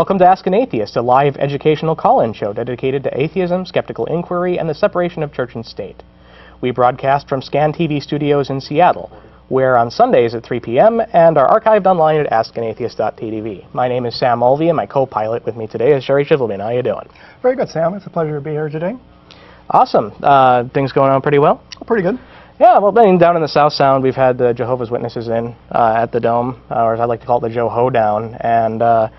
Welcome to Ask an Atheist, a live educational call-in show dedicated to atheism, skeptical inquiry, and the separation of church and state. We broadcast from Scan TV studios in Seattle. We're on Sundays at 3 p.m. and are archived online at askanatheist.tv. My name is Sam Mulvey, and my co-pilot with me today is Sherry Shivelman. How you doing? Very good, Sam. It's a pleasure to be here today. Awesome. Things going on pretty well? Pretty good. Yeah, well, down in the South Sound, we've had the Jehovah's Witnesses in at the Dome, or as I like to call it, the Joe Hoedown, and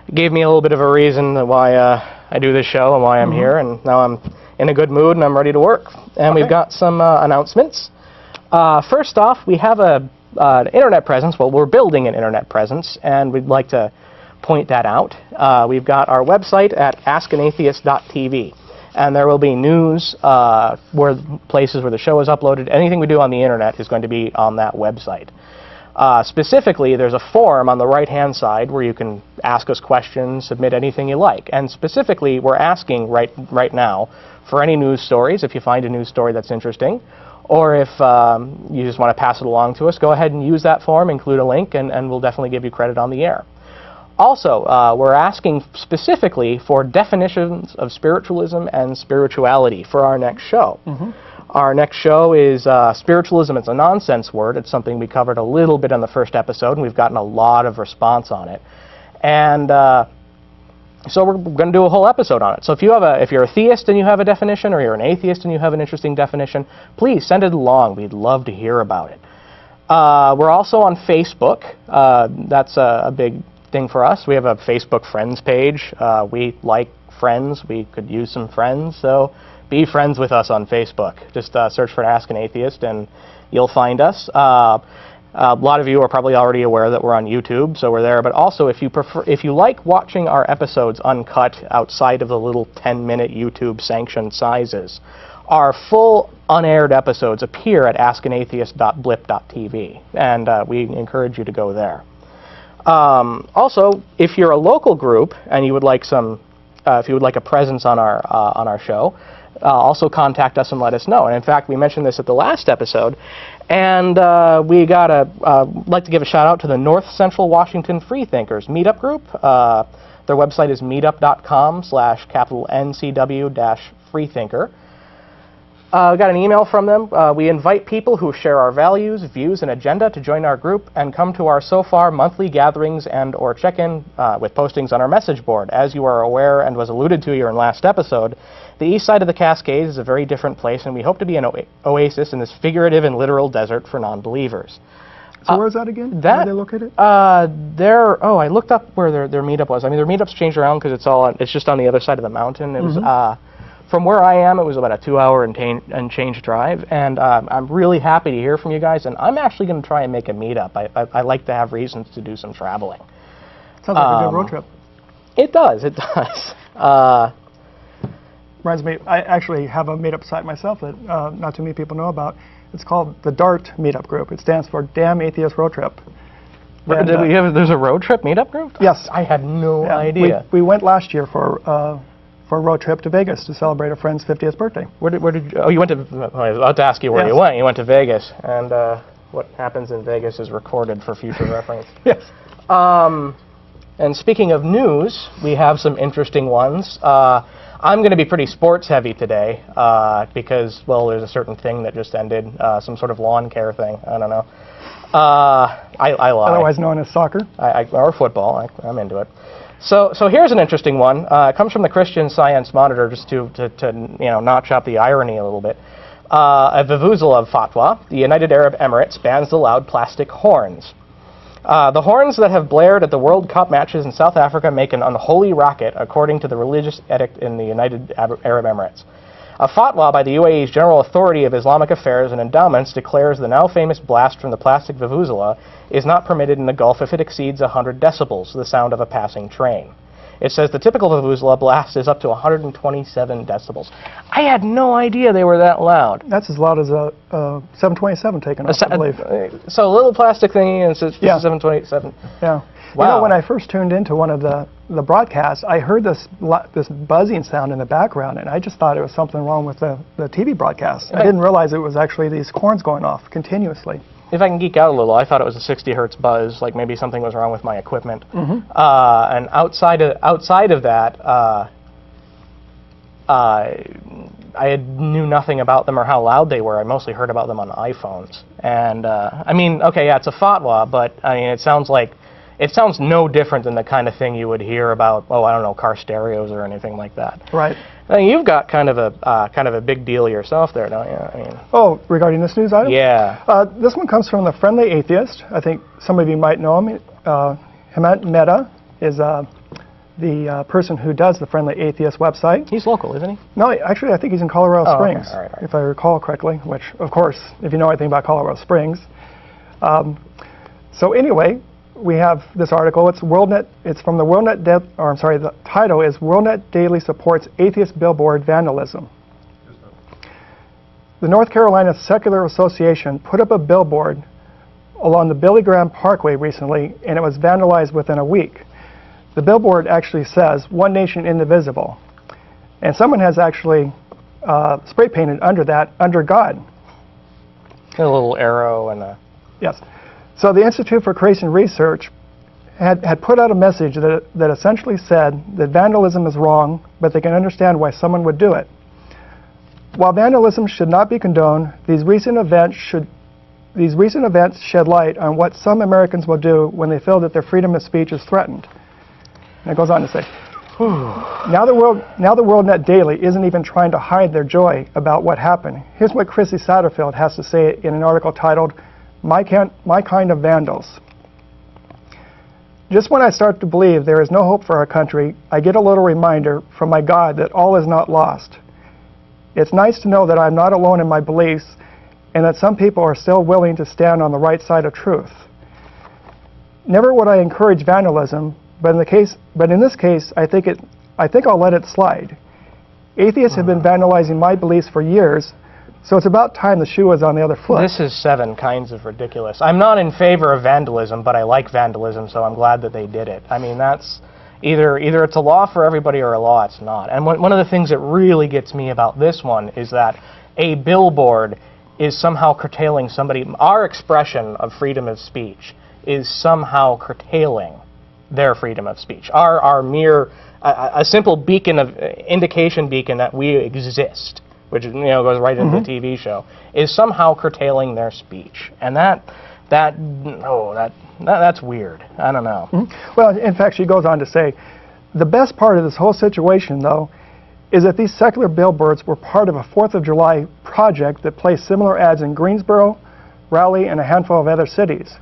it gave me a little bit of a reason why I do this show and why I'm here, and now I'm in a good mood and I'm ready to work. And we've got some announcements. First off, we have an internet presence. Well, we're building an internet presence, and we'd like to point that out. We've got our website at askanatheist.tv, and there will be news, places where the show is uploaded. Anything we do on the internet is going to be on that website. Specifically, there's a form on the right-hand side where you can ask us questions, submit anything you like. And specifically, we're asking right now for any news stories. If you find a news story that's interesting, or if you just want to pass it along to us, go ahead and use that form, include a link, and we'll definitely give you credit on the air. Also, we're asking specifically for definitions of spiritualism and spirituality for our next show. Our next show is spiritualism. It's a nonsense word. It's something we covered a little bit on the first episode, and we've gotten a lot of response on it. And so we're going to do a whole episode on it. So if you're a theist and you have a definition, or you're an atheist and you have an interesting definition, please send it along. We'd love to hear about it. We're also on Facebook. That's a big thing for us. We have a Facebook friends page. We like friends. We could use some friends, so be friends with us on Facebook. Just search for Ask an Atheist and you'll find us. A lot of you are probably already aware that we're on YouTube, so we're there. But also, if you like watching our episodes uncut outside of the little 10-minute YouTube sanctioned sizes, our full unaired episodes appear at askanatheist.blip.tv, and we encourage you to go there. Also, if you're a local group and you would like if you would like a presence on our show, also contact us and let us know. And in fact, we mentioned this at the last episode, and we like to give a shout out to the North Central Washington Freethinkers meetup group. Their website is meetup.com/NCW-freethinker. We got an email from them. We invite people who share our values, views, and agenda to join our group and come to our so far monthly gatherings and/or check-in with postings on our message board. As you are aware and was alluded to here in last episode, the east side of the Cascades is a very different place, and we hope to be an oasis in this figurative and literal desert for non-believers. So where is that again? Where are they located? I looked up where their meetup was. I mean, their meetup's changed around because it's just on the other side of the mountain. It was from where I am, it was about a 2-hour and change drive, and I'm really happy to hear from you guys, and I'm actually going to try and make a meetup. I like to have reasons to do some traveling. Sounds like a good road trip. It does, it does. Reminds me, I actually have a meetup site myself that not too many people know about. It's called the DART Meetup Group. It stands for Damn Atheist Road Trip. And, there's a road trip meetup group? Yes. I had no idea. We went last year for a road trip to Vegas to celebrate a friend's 50th birthday. Where did you? Oh, you went to. I was about to ask you where you went. You went to Vegas, and what happens in Vegas is recorded for future reference. Yes. And speaking of news, we have some interesting ones. I'm going to be pretty sports heavy today because, well, there's a certain thing that just ended, some sort of lawn care thing. I don't know. I lie. Otherwise known as soccer. Or football. I'm into it. So here's an interesting one. It comes from the Christian Science Monitor, just to notch up the irony a little bit. A Vuvuzela fatwa: the United Arab Emirates bans the loud plastic horns. The horns that have blared at the World Cup matches in South Africa make an unholy racket, according to the religious edict in the United Arab Emirates. A fatwa by the UAE's General Authority of Islamic Affairs and Endowments declares the now famous blast from the plastic vuvuzela is not permitted in the Gulf if it exceeds 100 decibels, the sound of a passing train. It says the typical vuvuzela blast is up to 127 decibels. I had no idea they were that loud. That's as loud as a 727 taken off, I believe. So a little plastic thingy, and it's 727. Yeah. Wow. You know, when I first tuned into one of the broadcasts, I heard this buzzing sound in the background, and I just thought it was something wrong with the TV broadcast. I didn't realize it was actually these horns going off continuously. if I can geek out a little, I thought it was a 60 hertz buzz, like maybe something was wrong with my equipment. And outside of that, I knew nothing about them or how loud they were. I mostly heard about them on iPhones. And I mean, okay, yeah, it's a fatwa, but I mean, it sounds no different than the kind of thing you would hear about, oh, I don't know, car stereos or anything like that. Right. I mean, you've got kind of a big deal yourself there, don't you? I mean, oh, regarding this news item? Yeah. This one comes from the Friendly Atheist. I think some of you might know him. Hemant Mehta is the person who does the Friendly Atheist website. He's local, isn't he? No, actually, I think he's in Colorado Springs, okay. All right. if I recall correctly, which, of course, if you know anything about Colorado Springs. So anyway, we have this article. It's WorldNet. It's from the WorldNet. The title is WorldNet Daily Supports Atheist Billboard Vandalism. The North Carolina Secular Association put up a billboard along the Billy Graham Parkway recently, and it was vandalized within a week. The billboard actually says, "One Nation Indivisible." And someone has actually spray painted under that, "Under God." A little arrow and a... Yes. So the Institute for Creation Research had put out a message that essentially said that vandalism is wrong, but they can understand why someone would do it. While vandalism should not be condoned, these recent events shed light on what some Americans will do when they feel that their freedom of speech is threatened. And it goes on to say, now the WorldNet Daily isn't even trying to hide their joy about what happened. Here's what Chrissy Satterfield has to say in an article titled, My Kind of Vandals. Just when I start to believe there is no hope for our country, I get a little reminder from my God that all is not lost. It's nice to know that I'm not alone in my beliefs and that some people are still willing to stand on the right side of truth. Never would I encourage vandalism, but in this case, I think I'll let it slide. Atheists have been vandalizing my beliefs for years, so it's about time the shoe was on the other foot. This is 7 kinds of ridiculous. I'm not in favor of vandalism, but I like vandalism, so I'm glad that they did it. I mean, that's either it's a law for everybody or a law it's not. And one of the things that really gets me about this one is that a billboard is somehow curtailing somebody. Our expression of freedom of speech is somehow curtailing their freedom of speech. Our mere, a simple beacon of, indication beacon that we exist, which goes right into the TV show, is somehow curtailing their speech. And that's weird. I don't know. Well, in fact, she goes on to say, the best part of this whole situation, though, is that these secular billboards were part of a 4th of July project that placed similar ads in Greensboro, Raleigh, and a handful of other cities.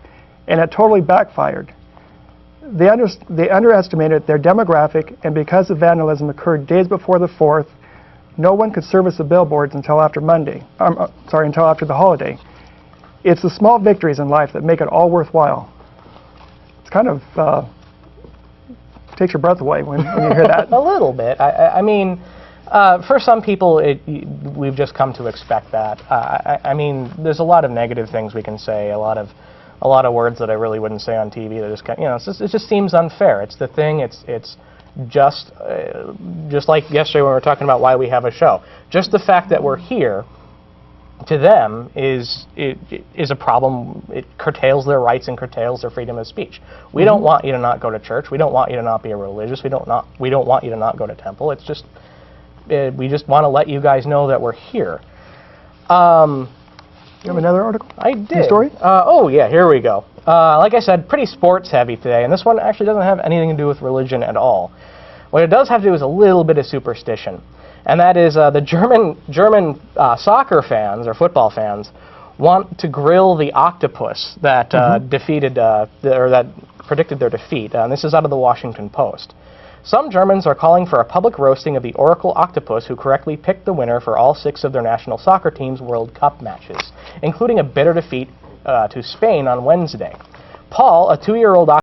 And it totally backfired. They underestimated their demographic, and because the vandalism occurred days before the 4th, no one could service the billboards until after until after the holiday. It's the small victories in life that make it all worthwhile. It's kind of takes your breath away when you hear that. A little bit. I mean, for some people, we've just come to expect that. I mean, there's a lot of negative things we can say, a lot of words that I really wouldn't say on TV. That it just seems unfair. It's the thing. It's just like yesterday when we were talking about why we have a show. Just the fact that we're here, to them, is a problem. It curtails their rights and curtails their freedom of speech. We don't want you to not go to church. We don't want you to not be a religious. We don't want you to not go to temple. It's just we just want to let you guys know that we're here. You have another article? I did. Your story? Oh yeah, here we go. Like I said, pretty sports heavy today, and this one actually doesn't have anything to do with religion at all. What it does have to do is a little bit of superstition, and that is the German soccer fans or football fans want to grill the octopus that that predicted their defeat. And this is out of the Washington Post. Some Germans are calling for a public roasting of the Oracle octopus who correctly picked the winner for all 6 of their national soccer team's World Cup matches, including a bitter defeat to Spain on Wednesday. Paul, a 2-year-old